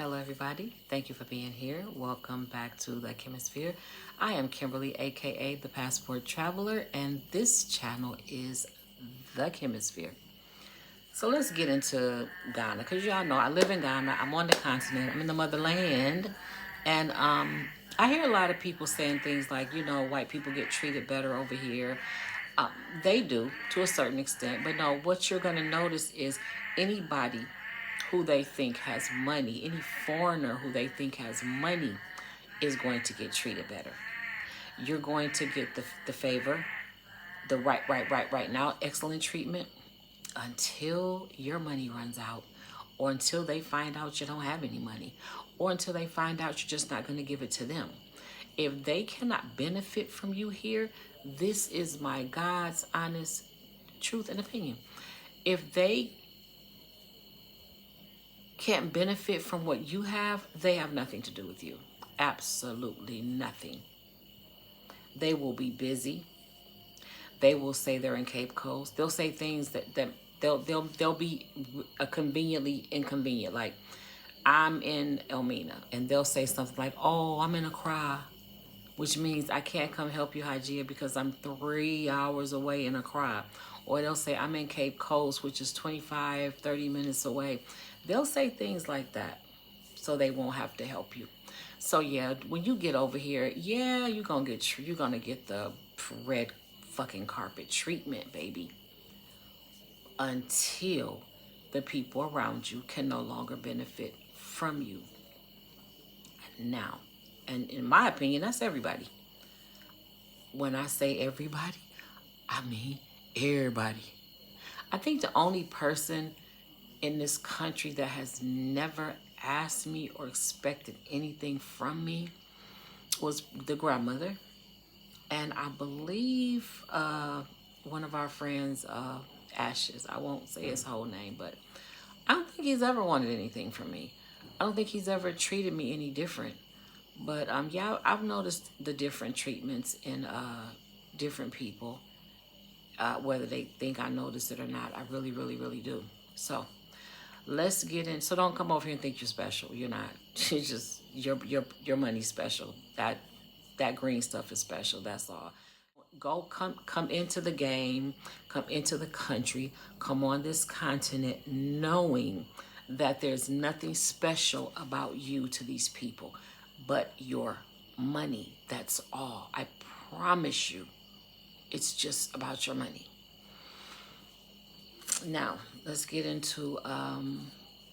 Hello, everybody. Thank you for being here. Welcome back to the Chemisphere. I am Kimberly, aka the Passport Traveler, and this channel is the Chemisphere. So let's get into Ghana, because y'all know I live in Ghana. I'm on the continent. I'm in the motherland, and I hear a lot of people saying things like, white people get treated better over here. Um, they do to a certain extent, but no. What you're going to notice is anybody who they think has money, any foreigner who they think has money, is going to get treated better. You're going to get the favor, the right now, excellent treatment until your money runs out, or until they find out you don't have any money, or until they find out you're just not going to give it to them. If they cannot benefit from you here, this is my God's honest truth and opinion. If they can't benefit from what you have, they have nothing to do with you. Absolutely nothing. They will be busy. They will say they're in Cape Coast. They'll say things that they'll be conveniently inconvenient. Like, I'm in Elmina, and they'll say something like, "Oh, I'm in Accra," which means I can't come help you, Hygia, because I'm 3 hours away in Accra. Or they'll say, I'm in Cape Coast, which is 25, 30 minutes away. They'll say things like that so they won't have to help you. So yeah, when you get over here, yeah, you're gonna get the red fucking carpet treatment, baby, until the people around you can no longer benefit from you. Now, and in my opinion, that's everybody. When I say everybody, I mean everybody. I think the only person in this country that has never asked me or expected anything from me was the grandmother. And I believe one of our friends, Ashes, I won't say his whole name, but I don't think he's ever wanted anything from me. I don't think he's ever treated me any different. But yeah, I've noticed the different treatments in different people, whether they think I notice it or not. I really, really, really do. So let's get in. So don't come over here and think you're special. You're not. You're just your money's special. That green stuff is special. That's all. Come into the game, come into the country, come on this continent, knowing that there's nothing special about you to these people but your money. That's all. I promise you, it's just about your money. Now let's get into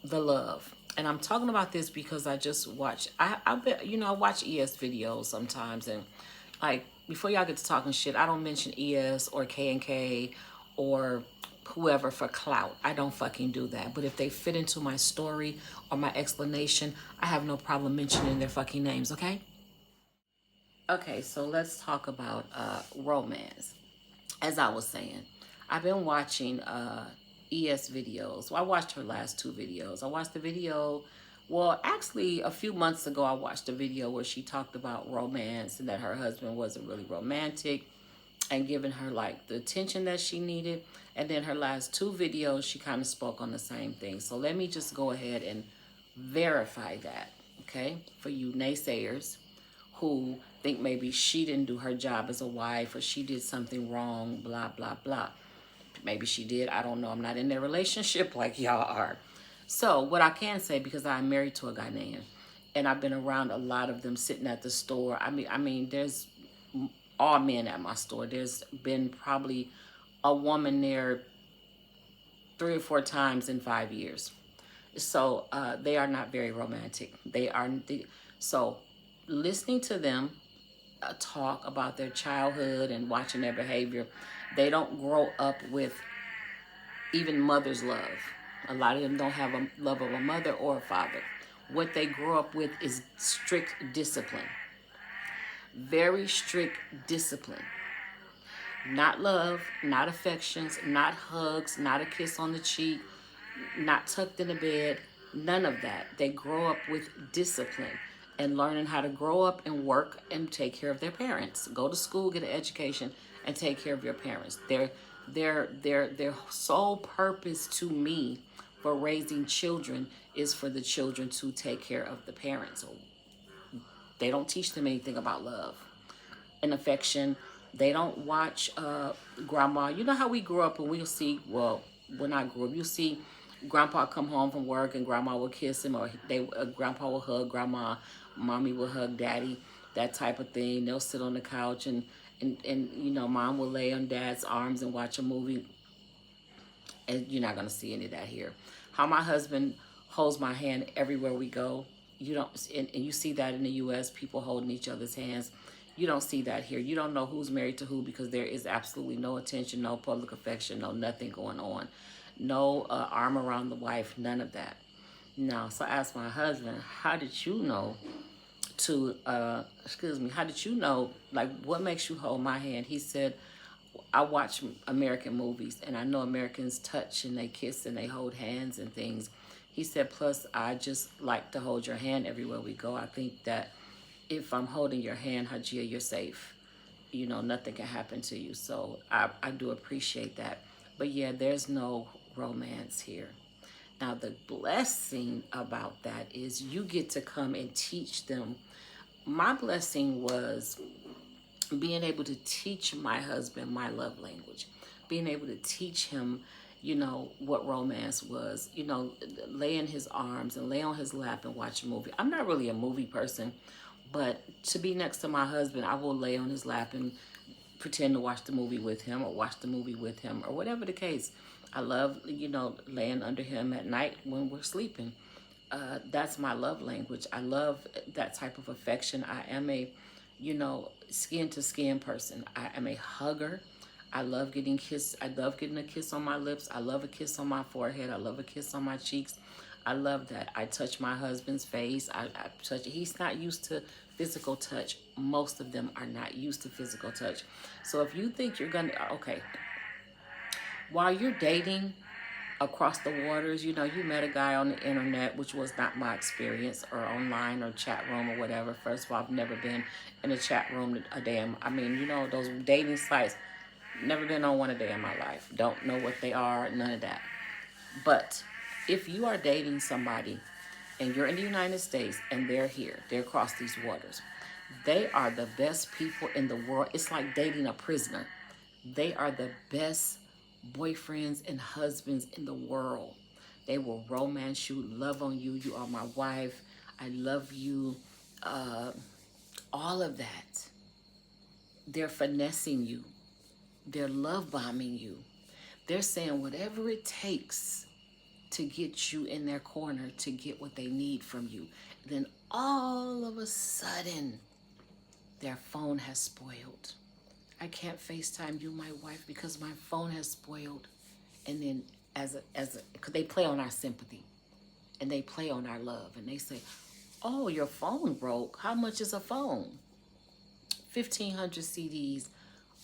the love. And I'm talking about this because I just watch. I watch ES videos sometimes, and like, before y'all get to talking shit, I don't mention ES or K&K or whoever for clout. I don't fucking do that. But if they fit into my story or my explanation, I have no problem mentioning their fucking names. Okay. Okay. So let's talk about romance. As I was saying, I've been watching ES videos. Well, I watched her last two videos. I watched the video, well, actually, a few months ago, I watched a video where she talked about romance and that her husband wasn't really romantic and giving her like the attention that she needed. And then her last two videos, she kind of spoke on the same thing. So let me just go ahead and verify that, okay, for you naysayers who think maybe she didn't do her job as a wife or she did something wrong, blah, blah, blah. Maybe she did. I don't know. I'm not in their relationship like y'all are. So what I can say, because I'm married to a Ghanaian and I've been around a lot of them sitting at the store. I mean, there's all men at my store. There's been probably a woman there 3 or 4 times in 5 years. So they are not very romantic. So listening to them talk about their childhood and watching their behavior, they don't grow up with even mother's love. A lot of them don't have a love of a mother or a father. What they grow up with is strict discipline. Very strict discipline. Not love, not affections, not hugs, not a kiss on the cheek, not tucked in the bed, none of that. They grow up with discipline and learning how to grow up and work and take care of their parents. Go to school, get an education, and take care of your parents. Their sole purpose to me But raising children is for the children to take care of the parents. So they don't teach them anything about love and affection. They don't watch grandma. You know how we grew up and we'll see, well, when I grew up, you see grandpa come home from work and grandma will kiss him, or grandpa will hug grandma, mommy will hug daddy, that type of thing. They'll sit on the couch and you know, mom will lay on dad's arms and watch a movie. And you're not going to see any of that here. How my husband holds my hand everywhere we go. You don't, and you see that in the U.S., people holding each other's hands. You don't see that here. You don't know who's married to who because there is absolutely no attention, no public affection, no nothing going on. No arm around the wife, none of that. No, so I asked my husband, how did you know how did you know, like, what makes you hold my hand? He said, I watch American movies and I know Americans touch and they kiss and they hold hands and things. He said, plus I just like to hold your hand everywhere we go. I think that if I'm holding your hand, Hajia, you're safe. You know, nothing can happen to you. So I do appreciate that. But yeah, there's no romance here. Now, the blessing about that is you get to come and teach them. My blessing was being able to teach my husband my love language, being able to teach him, you know, what romance was, you know, lay in his arms and lay on his lap and watch a movie. I'm not really a movie person, but to be next to my husband, I will lay on his lap and pretend to watch the movie with him or watch the movie with him or whatever the case. I love, you know, laying under him at night when we're sleeping. That's my love language. I love that type of affection. I am a, you know, skin to skin person. I am a hugger. I love getting kissed. I love getting a kiss on my lips. I love a kiss on my forehead. I love a kiss on my cheeks. I love that. I touch my husband's face. I touch. He's not used to physical touch. Most of them are not used to physical touch. So if you think you're gonna, okay, while you're dating across the waters, you know, you met a guy on the internet, which was not my experience, or online or chat room or whatever. First of all, I've never been in a chat room a day. I mean, you know, those dating sites, never been on one a day in my life. Don't know what they are, none of that. But if you are dating somebody and you're in the United States and they're here, they're across these waters, they are the best people in the world. It's like dating a prisoner. They are the best boyfriends and husbands in the world. They will romance you, love on you. You are my wife. I love you. All of that. They're finessing you. They're love bombing you. They're saying whatever it takes to get you in their corner to get what they need from you. Then all of a sudden, their phone has spoiled. I can't FaceTime you, my wife, because my phone has spoiled. And then cause they play on our sympathy and they play on our love and they say, oh, your phone broke. How much is a phone? 1,500 CDs.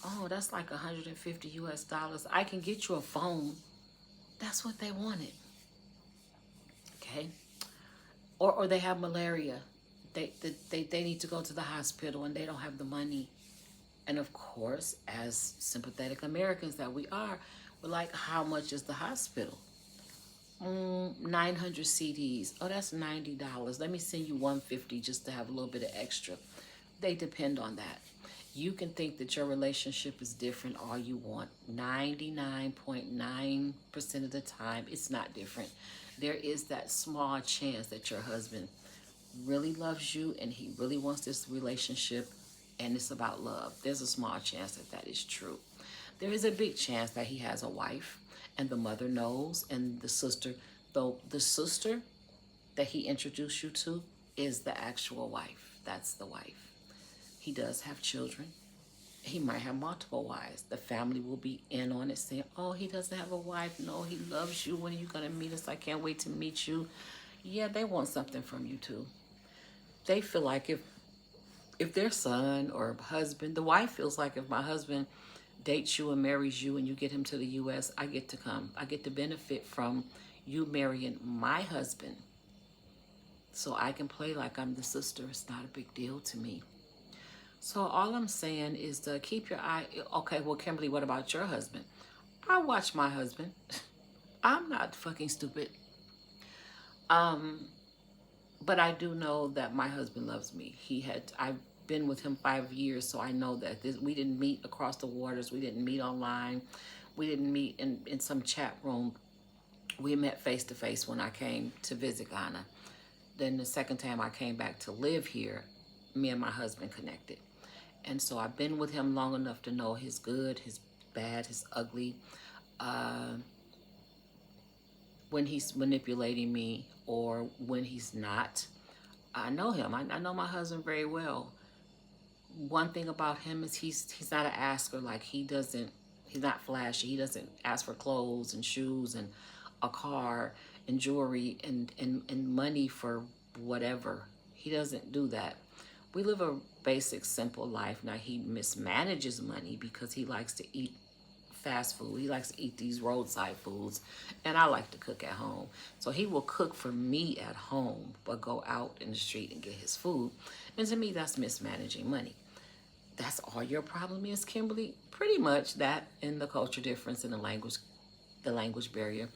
Oh, that's like 150 US dollars. I can get you a phone. That's what they wanted. Okay. Or they have malaria. They need to go to the hospital and they don't have the money. And of course, as sympathetic Americans that we are, we're like, how much is the hospital? 900 CDs. Oh, that's $90. Let me send you 150 just to have a little bit of extra. They depend on that. You can think that your relationship is different all you want. 99.9% of the time, it's not different. There is that small chance that your husband really loves you and he really wants this relationship and it's about love. There's a small chance that that is true. There is a big chance that he has a wife and the mother knows, and the sister, though the sister that he introduced you to is the actual wife. That's the wife. He does have children. He might have multiple wives. The family will be in on it saying, oh, he doesn't have a wife. No, he loves you. When are you going to meet us? I can't wait to meet you. Yeah, they want something from you too. They feel like if their son or husband, the wife feels like if my husband dates you and marries you and you get him to the U.S., I get to come. I get to benefit from you marrying my husband. So I can play like I'm the sister. It's not a big deal to me. So all I'm saying is to keep your eye. Okay, well, Kimberly, what about your husband? I watch my husband. I'm not fucking stupid. Um, but I do know that my husband loves me. I've been with him 5 years, so I know that we didn't meet across the waters. We didn't meet online. We didn't meet in some chat room. We met face to face when I came to visit Ghana. Then the second time I came back to live here, me and my husband connected. And so I've been with him long enough to know his good, his bad, his ugly. Uh, when he's manipulating me or when he's not. I know him. I know my husband very well. One thing about him is he's not an asker. Like he's not flashy. He doesn't ask for clothes and shoes and a car and jewelry and money for whatever. He doesn't do that. We live a basic, simple life. Now he mismanages money because he likes to eat fast food. He likes to eat these roadside foods, and I like to cook at home. So he will cook for me at home, but go out in the street and get his food. And to me, that's mismanaging money. That's all your problem is, Kimberly? Pretty much that, and the culture difference and the language barrier.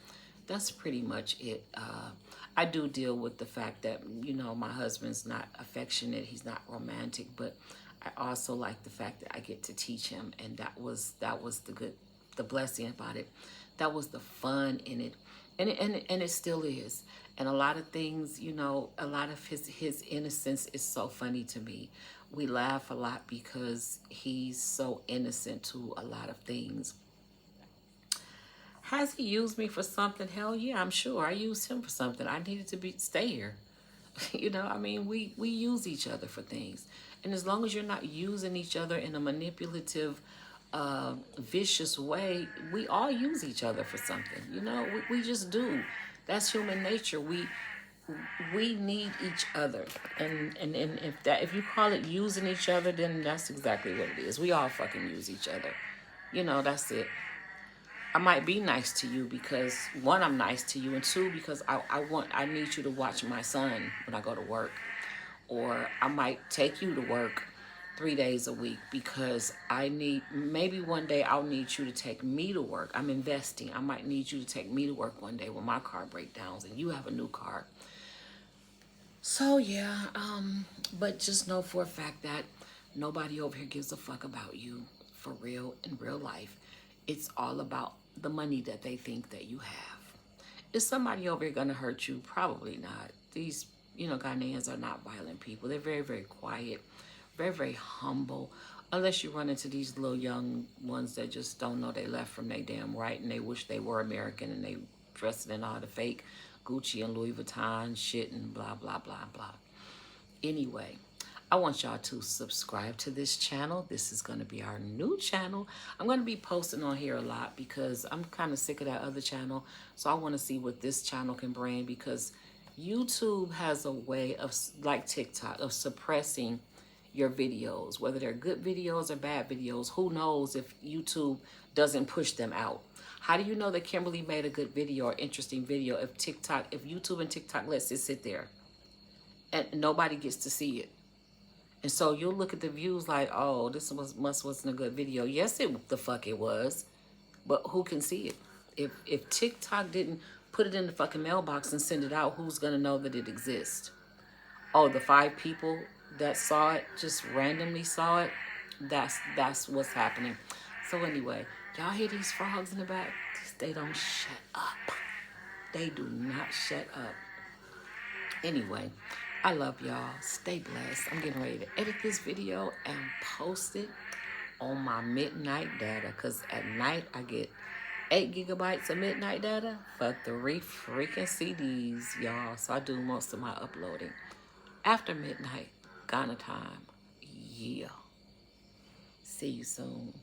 That's pretty much it. I do deal with the fact that, my husband's not affectionate. He's not romantic, but I also like the fact that I get to teach him, and that was the blessing about it. That was the fun in it, and it still is. And a lot of things, a lot of his innocence is so funny to me. We laugh a lot because he's so innocent to a lot of things. Has he used me for something? Hell yeah, I'm sure. I used him for something. I needed to stay here. I mean, we use each other for things. And as long as you're not using each other in a manipulative, vicious way, we all use each other for something. We just do. That's human nature. We need each other. And if you call it using each other, then that's exactly what it is. We all fucking use each other. That's it. I might be nice to you because one, I'm nice to you, and two, because I need you to watch my son when I go to work. Or I might take you to work 3 days a week because maybe one day I'll need you to take me to work. I'm investing. I might need you to take me to work one day when my car breaks down and you have a new car. So yeah, but just know for a fact that nobody over here gives a fuck about you for real in real life. It's all about the money that they think that you have. Is somebody over here gonna hurt you? Probably not. These, Ghanaians are not violent people. They're very, very quiet, very, very humble. Unless you run into these little young ones that just don't know they left from their damn right and they wish they were American and they dressed in all the fake Gucci and Louis Vuitton shit and blah, blah, blah, blah. Anyway, I want y'all to subscribe to this channel. This is going to be our new channel. I'm going to be posting on here a lot because I'm kind of sick of that other channel. So I want to see what this channel can bring because YouTube has a way of, like TikTok, of suppressing your videos, whether they're good videos or bad videos. Who knows if YouTube doesn't push them out? How do you know that Kimberly made a good video or interesting video if YouTube and TikTok lets it sit there and nobody gets to see it? And so you'll look at the views like, oh, this wasn't a good video. Yes, the fuck it was, but who can see it? If TikTok didn't put it in the fucking mailbox and send it out, who's gonna know that it exists? Oh, the 5 people that saw it, just randomly saw it. That's what's happening. So anyway, y'all hear these frogs in the back? They don't shut up. They do not shut up. Anyway, I love y'all. Stay blessed. I'm getting ready to edit this video and post it on my midnight data. Because at night, I get 8 gigabytes of midnight data for 3 freaking CDs, y'all. So I do most of my uploading after midnight, Ghana time. Yeah. See you soon.